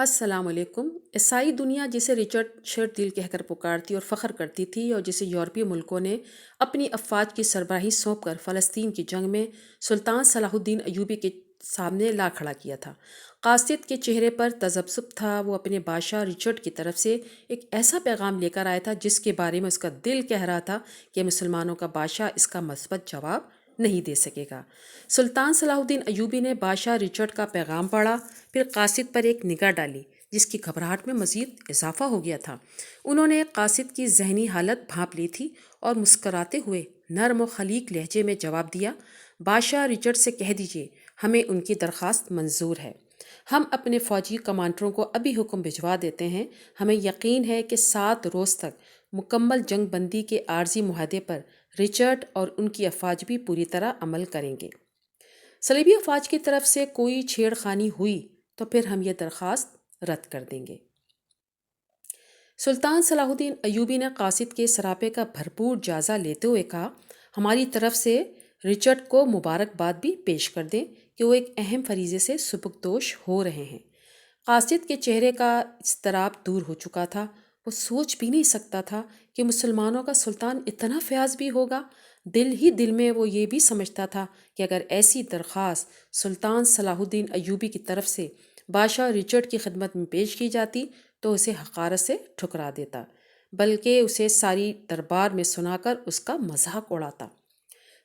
السلام علیکم۔ عیسائی دنیا جسے رچرڈ شرطیل کہہ کر پکارتی اور فخر کرتی تھی اور جسے یورپی ملکوں نے اپنی افواج کی سربراہی سونپ کر فلسطین کی جنگ میں سلطان صلاح الدین ایوبی کے سامنے لا کھڑا کیا تھا، قاصد کے چہرے پر تذبذب تھا۔ وہ اپنے بادشاہ رچرڈ کی طرف سے ایک ایسا پیغام لے کر آیا تھا جس کے بارے میں اس کا دل کہہ رہا تھا کہ مسلمانوں کا بادشاہ اس کا مثبت جواب نہیں دے سکے گا۔ سلطان صلاح الدین ایوبی نے بادشاہ رچرڈ کا پیغام پڑھا، پھر قاصد پر ایک نگاہ ڈالی جس کی گھبراہٹ میں مزید اضافہ ہو گیا تھا۔ انہوں نے قاصد کی ذہنی حالت بھانپ لی تھی اور مسکراتے ہوئے نرم و خلیق لہجے میں جواب دیا، بادشاہ رچرڈ سے کہہ دیجیے ہمیں ان کی درخواست منظور ہے۔ ہم اپنے فوجی کمانڈروں کو ابھی حکم بھجوا دیتے ہیں۔ ہمیں یقین ہے کہ 7 روز تک مکمل جنگ بندی کے عارضی معاہدے پر رچرڈ اور ان کی افواج بھی پوری طرح عمل کریں گے۔ صلیبی افواج کی طرف سے کوئی چھیڑ خانی ہوئی تو پھر ہم یہ درخواست رد کر دیں گے۔ سلطان صلاح الدین ایوبی نے قاصد کے سراپے کا بھرپور جائزہ لیتے ہوئے کہا، ہماری طرف سے رچرڈ کو مبارکباد بھی پیش کر دیں کہ وہ ایک اہم فریضے سے سبکدوش ہو رہے ہیں۔ قاصد کے چہرے کا اضطراب دور ہو چکا تھا۔ وہ سوچ بھی نہیں سکتا تھا کہ مسلمانوں کا سلطان اتنا فیاض بھی ہوگا۔ دل ہی دل میں وہ یہ بھی سمجھتا تھا کہ اگر ایسی درخواست سلطان صلاح الدین ایوبی کی طرف سے بادشاہ رچرڈ کی خدمت میں پیش کی جاتی تو اسے حقارت سے ٹھکرا دیتا، بلکہ اسے ساری دربار میں سنا کر اس کا مذاق اڑاتا۔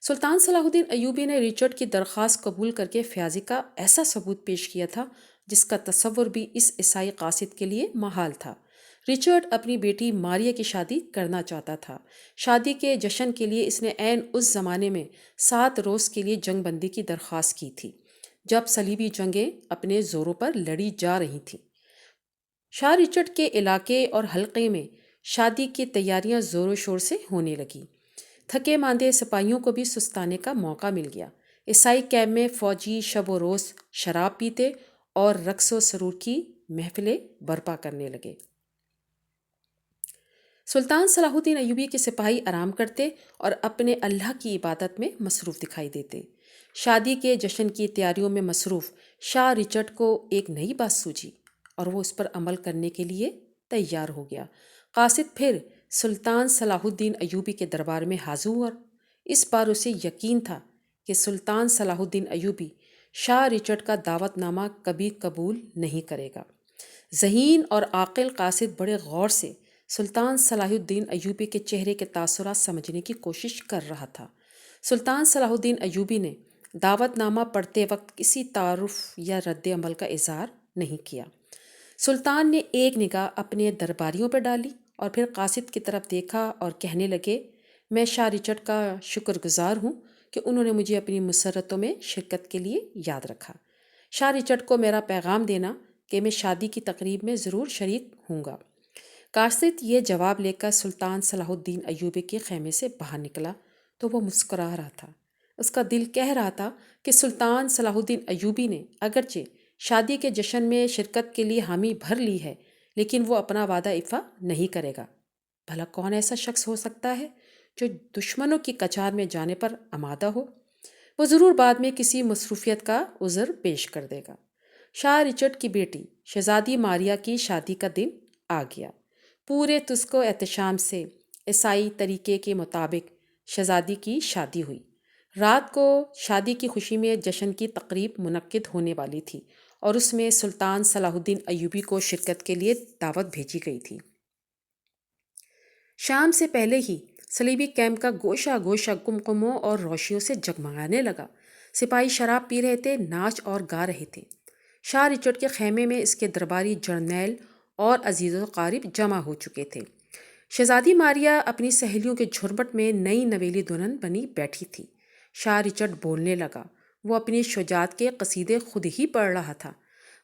سلطان صلاح الدین ایوبی نے رچرڈ کی درخواست قبول کر کے فیاضی کا ایسا ثبوت پیش کیا تھا جس کا تصور بھی اس عیسائی قاصد کے لیے محال تھا۔ رچرڈ اپنی بیٹی ماریہ کی شادی کرنا چاہتا تھا۔ شادی کے جشن کے لیے اس نے عین اس زمانے میں 7 روز کے لیے جنگ بندی کی درخواست کی تھی جب صلیبی جنگیں اپنے زوروں پر لڑی جا رہی تھیں۔ شاہ رچرڈ کے علاقے اور حلقے میں شادی کی تیاریاں زور و شور سے ہونے لگیں۔ تھکے ماندے سپاہیوں کو بھی سستانے کا موقع مل گیا۔ عیسائی کیمپ میں فوجی شب و روز شراب پیتے اور رقص و سرور کی محفلیں برپا کرنے لگے۔ سلطان صلاح الدین ایوبی کے سپاہی آرام کرتے اور اپنے اللہ کی عبادت میں مصروف دکھائی دیتے۔ شادی کے جشن کی تیاریوں میں مصروف شاہ رچرڈ کو ایک نئی بات سوجھی اور وہ اس پر عمل کرنے کے لیے تیار ہو گیا۔ قاصد پھر سلطان صلاح الدین ایوبی کے دربار میں حاضر ہوا۔ اس بار اسے یقین تھا کہ سلطان صلاح الدین ایوبی شاہ رچرڈ کا دعوت نامہ کبھی قبول نہیں کرے گا۔ ذہین اور عاقل قاصد بڑے غور سے سلطان صلاح الدین ایوبی کے چہرے کے تاثرات سمجھنے کی کوشش کر رہا تھا۔ سلطان صلاح الدین ایوبی نے دعوت نامہ پڑھتے وقت کسی تعارف یا رد عمل کا اظہار نہیں کیا۔ سلطان نے ایک نگاہ اپنے درباریوں پر ڈالی اور پھر قاصد کی طرف دیکھا اور کہنے لگے، میں شاہ رچرڈ کا شکر گزار ہوں کہ انہوں نے مجھے اپنی مسرتوں میں شرکت کے لیے یاد رکھا۔ شاہ رچرڈ کو میرا پیغام دینا کہ میں شادی کی تقریب میں ضرور شریک ہوں گا۔ قاصد یہ جواب لے کر سلطان صلاح الدین ایوبی کے خیمے سے باہر نکلا تو وہ مسکرا رہا تھا۔ اس کا دل کہہ رہا تھا کہ سلطان صلاح الدین ایوبی نے اگرچہ شادی کے جشن میں شرکت کے لیے حامی بھر لی ہے لیکن وہ اپنا وعدہ ایفا نہیں کرے گا۔ بھلا کون ایسا شخص ہو سکتا ہے جو دشمنوں کی کچار میں جانے پر آمادہ ہو؟ وہ ضرور بعد میں کسی مصروفیت کا عذر پیش کر دے گا۔ شاہ رچرڈ کی بیٹی شہزادی ماریہ کی شادی کا دن آ گیا۔ پورے طقس و احتشام سے عیسائی طریقے کے مطابق شہزادی کی شادی ہوئی۔ رات کو شادی کی خوشی میں جشن کی تقریب منعقد ہونے والی تھی اور اس میں سلطان صلاح الدین ایوبی کو شرکت کے لیے دعوت بھیجی گئی تھی۔ شام سے پہلے ہی صلیبی کیمپ کا گوشہ گوشہ قمقموں اور روشنیوں سے جگمگانے لگا۔ سپاہی شراب پی رہے تھے، ناچ اور گا رہے تھے۔ شاہ رچرڈ کے خیمے میں اس کے درباری جرنیل اور عزیز و قارب جمع ہو چکے تھے۔ شہزادی ماریہ اپنی سہیلیوں کے جھرمٹ میں نئی نویلی دلہن بنی بیٹھی تھی۔ شاہ رچرڈ بولنے لگا۔ وہ اپنی شجاعت کے قصیدے خود ہی پڑھ رہا تھا،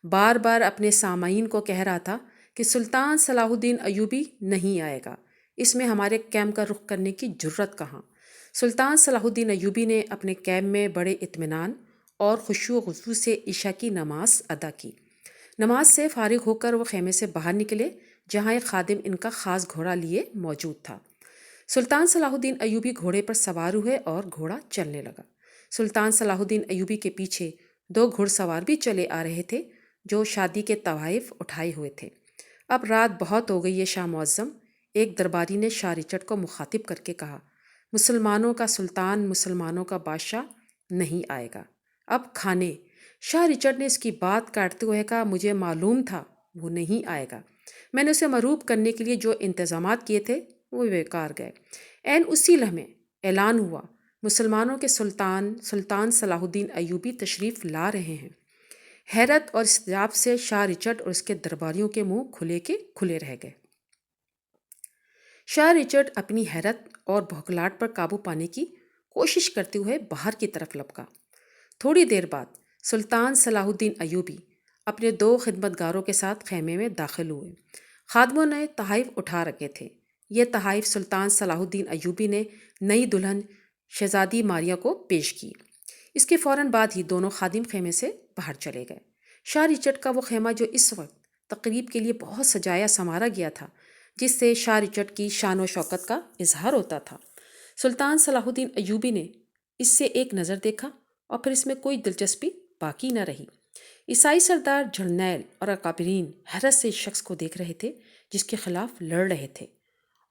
بار بار اپنے سامعین کو کہہ رہا تھا کہ سلطان صلاح الدین ایوبی نہیں آئے گا، اس میں ہمارے کیمپ کا رخ کرنے کی جرت کہاں۔ سلطان صلاح الدین ایوبی نے اپنے کیمپ میں بڑے اطمینان اور خشوع و خضوع سے عشاء کی نماز ادا کی۔ نماز سے فارغ ہو کر وہ خیمے سے باہر نکلے جہاں ایک خادم ان کا خاص گھوڑا لیے موجود تھا۔ سلطان صلاح الدین ایوبی گھوڑے پر سوار ہوئے اور گھوڑا چلنے لگا۔ سلطان صلاح الدین ایوبی کے پیچھے 2 گھڑ سوار بھی چلے آ رہے تھے۔ جو شادی کے تحائف اٹھائے ہوئے تھے۔ اب رات بہت ہو گئی ہے شاہ معظم، ایک درباری نے شاہ رچرڈ کو مخاطب کر کے کہا۔ مسلمانوں کا سلطان، مسلمانوں کا بادشاہ نہیں آئے گا، اب کھانے۔ شاہ رچرڈ نے اس کی بات کاٹتے ہوئے کہا، مجھے معلوم تھا وہ نہیں آئے گا، میں نے اسے مروب کرنے کے لیے جو انتظامات کیے تھے وہ بیکار گئے۔ عین اسی لمحے اعلان ہوا، مسلمانوں کے سلطان صلاح الدین ایوبی تشریف لا رہے ہیں۔ حیرت اور استعجاب سے شاہ رچرڈ اور اس کے درباریوں کے منہ کھلے کے کھلے رہ گئے۔ شاہ رچرڈ اپنی حیرت اور بھوکلاہٹ پر قابو پانے کی کوشش کرتے ہوئے باہر کی طرف لپکا۔ تھوڑی دیر بعد سلطان صلاح الدین ایوبی اپنے 2 خدمتگاروں کے ساتھ خیمے میں داخل ہوئے۔ خادموں نے تحائف اٹھا رکھے تھے۔ یہ تحائف سلطان صلاح الدین ایوبی نے نئی دلہن شہزادی ماریہ کو پیش کی۔ اس کے فوراً بعد ہی دونوں خادم خیمے سے باہر چلے گئے۔ شاہ رچرڈ کا وہ خیمہ جو اس وقت تقریب کے لیے بہت سجایا سنوارا گیا تھا، جس سے شاہ رچرڈ کی شان و شوکت کا اظہار ہوتا تھا، سلطان صلاح الدین ایوبی نے اس سے ایک نظر دیکھا اور پھر اس میں کوئی دلچسپی باقی نہ رہی۔ عیسائی سردار جرنیل اور اکابرین حیرت سے اس شخص کو دیکھ رہے تھے جس کے خلاف لڑ رہے تھے،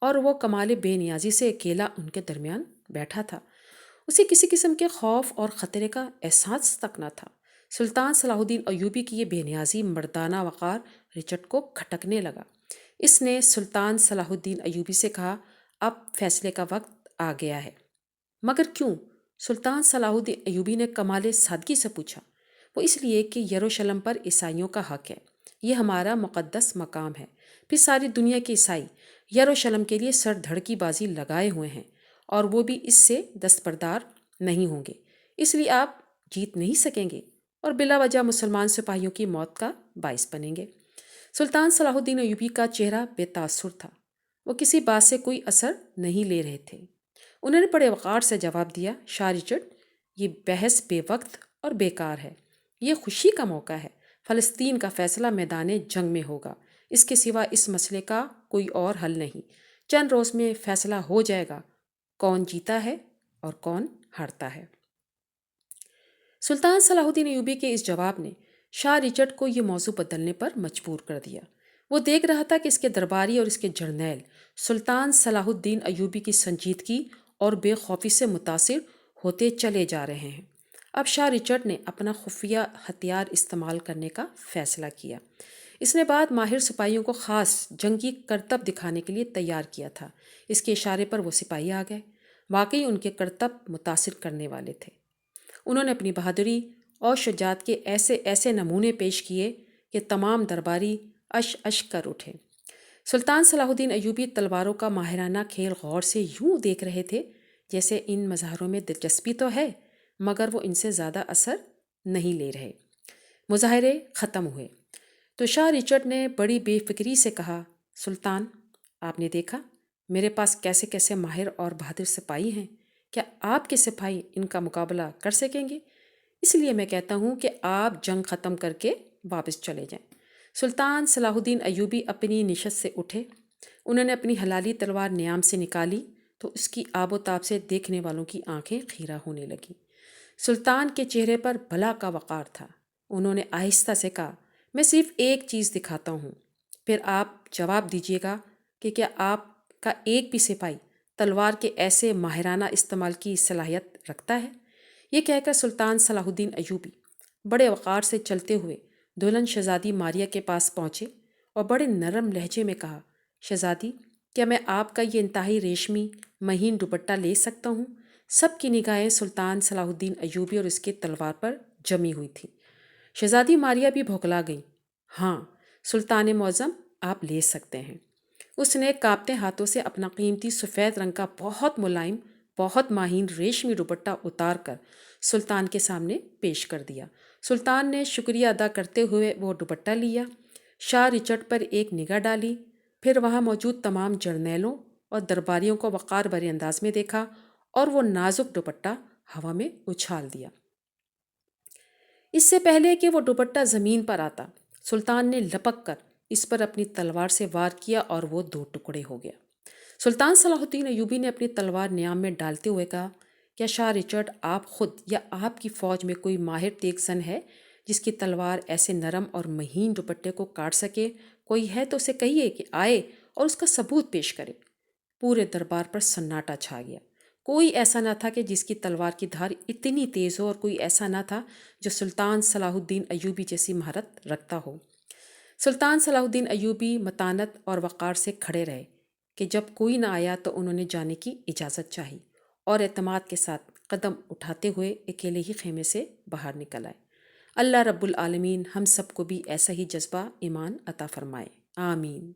اور وہ کمال بے نیازی سے اکیلا ان کے درمیان بیٹھا تھا۔ اسے کسی قسم کے خوف اور خطرے کا احساس تک نہ تھا۔ سلطان صلاح الدین ایوبی کی یہ بے نیازی، مردانہ وقار رچرڈ کو کھٹکنے لگا۔ اس نے سلطان صلاح الدین ایوبی سے کہا، اب فیصلے کا وقت آ گیا ہے۔ مگر کیوں؟ سلطان صلاح الدین ایوبی نے کمال سادگی سے پوچھا۔ وہ اس لیے کہ یروشلم پر عیسائیوں کا حق ہے، یہ ہمارا مقدس مقام ہے، پھر ساری دنیا کے عیسائی یروشلم کے لیے سر دھڑ کی بازی لگائے ہوئے ہیں، اور وہ بھی اس سے دستبردار نہیں ہوں گے، اس لیے آپ جیت نہیں سکیں گے اور بلا وجہ مسلمان سپاہیوں کی موت کا باعث بنیں گے۔ سلطان صلاح الدین ایوبی کا چہرہ بے تاثر تھا، وہ کسی بات سے کوئی اثر نہیں لے رہے تھے۔ انہوں نے بڑے وقار سے جواب دیا، شاہ رچرڈ، یہ بحث بے وقت اور بیکار ہے، یہ خوشی کا موقع ہے، فلسطین کا فیصلہ میدان جنگ میں ہوگا، اس کے سوا اس مسئلے کا کوئی اور حل نہیں۔ چند روز میں فیصلہ ہو جائے گا کون جیتا ہے اور کون ہارتا ہے۔ سلطان صلاح الدین ایوبی کے اس جواب نے شاہ رچرڈ کو یہ موضوع بدلنے پر مجبور کر دیا۔ وہ دیکھ رہا تھا کہ اس کے درباری اور اس کے جرنیل سلطان صلاح الدین ایوبی کی سنجیدگی اور بے خوفی سے متاثر ہوتے چلے جا رہے ہیں۔ اب شاہ رچرڈ نے اپنا خفیہ ہتھیار استعمال کرنے کا فیصلہ کیا۔ اس نے بعد ماہر سپاہیوں کو خاص جنگی کرتب دکھانے کے لیے تیار کیا تھا۔ اس کے اشارے پر وہ سپاہی آ گئے۔ واقعی ان کے کرتب متاثر کرنے والے تھے۔ انہوں نے اپنی بہادری اور شجاعت کے ایسے ایسے نمونے پیش کیے کہ تمام درباری اش اش کر اٹھے۔ سلطان صلاح الدین ایوبی تلواروں کا ماہرانہ کھیل غور سے یوں دیکھ رہے تھے جیسے ان مظاہروں میں دلچسپی تو ہے مگر وہ ان سے زیادہ اثر نہیں لے رہے۔ مظاہرے ختم ہوئے تو شاہ رچرڈ نے بڑی بے فکری سے کہا، سلطان، آپ نے دیکھا میرے پاس کیسے کیسے ماہر اور بہادر سپاہی ہیں، کیا آپ کے سپاہی ان کا مقابلہ کر سکیں گے؟ اس لیے میں کہتا ہوں کہ آپ جنگ ختم کر کے واپس چلے جائیں۔ سلطان صلاح الدین ایوبی اپنی نشست سے اٹھے۔ انہوں نے اپنی حلالی تلوار نیام سے نکالی تو اس کی آب و تاب سے دیکھنے والوں کی آنکھیں خیرہ ہونے لگیں۔ سلطان کے چہرے پر بلا کا وقار تھا۔ انہوں نے آہستہ سے کہا، میں صرف ایک چیز دکھاتا ہوں، پھر آپ جواب دیجیے گا کہ کیا آپ کا ایک بھی سپاہی تلوار کے ایسے ماہرانہ استعمال کی صلاحیت رکھتا ہے؟ یہ کہہ کر سلطان صلاح الدین ایوبی بڑے وقار سے چلتے ہوئے دلہن شہزادی ماریہ کے پاس پہنچے اور بڑے نرم لہجے میں کہا، شہزادی، کیا میں آپ کا یہ انتہائی ریشمی مہین دوپٹہ لے سکتا ہوں؟ سب کی نگاہیں سلطان صلاح الدین ایوبی اور اس کے تلوار پر جمی ہوئی تھیں۔ شہزادی ماریہ بھی بھوکلا گئی۔ ہاں سلطان معظم، آپ لے سکتے ہیں۔ اس نے کانپتے ہاتھوں سے اپنا قیمتی سفید رنگ کا بہت ملائم، بہت ماہین ریشمی دوپٹہ اتار کر سلطان کے سامنے پیش کر دیا۔ سلطان نے شکریہ ادا کرتے ہوئے وہ دوپٹہ لیا، شاہ رچرڈ پر ایک نگاہ ڈالی، پھر وہاں موجود تمام جرنیلوں اور درباریوں کو وقار بھرے انداز میں دیکھا اور وہ نازک دوپٹہ ہوا میں اچھال دیا۔ اس سے پہلے کہ وہ دوپٹہ زمین پر آتا، سلطان نے لپک کر اس پر اپنی تلوار سے وار کیا اور وہ 2 ٹکڑے ہو گیا۔ سلطان صلاح الدین ایوبی نے اپنی تلوار نیام میں ڈالتے ہوئے کہا، کیا شاہ رچرڈ، آپ خود یا آپ کی فوج میں کوئی ماہر تیز زن ہے جس کی تلوار ایسے نرم اور مہین دوپٹے کو کاٹ سکے، کوئی ہے تو اسے کہیے کہ آئے اور اس کا ثبوت پیش کرے۔ پورے دربار پر سناٹا چھا گیا۔ کوئی ایسا نہ تھا کہ جس کی تلوار کی دھار اتنی تیز ہو، اور کوئی ایسا نہ تھا جو سلطان صلاح الدین ایوبی جیسی مہارت رکھتا ہو۔ سلطان صلاح الدین ایوبی متانت اور وقار سے کھڑے رہے کہ جب کوئی نہ آیا تو انہوں نے جانے کی اجازت چاہی، اور اعتماد کے ساتھ قدم اٹھاتے ہوئے اکیلے ہی خیمے سے باہر نکل آئے۔ اللہ رب العالمین ہم سب کو بھی ایسا ہی جذبہ ایمان عطا فرمائے، آمین۔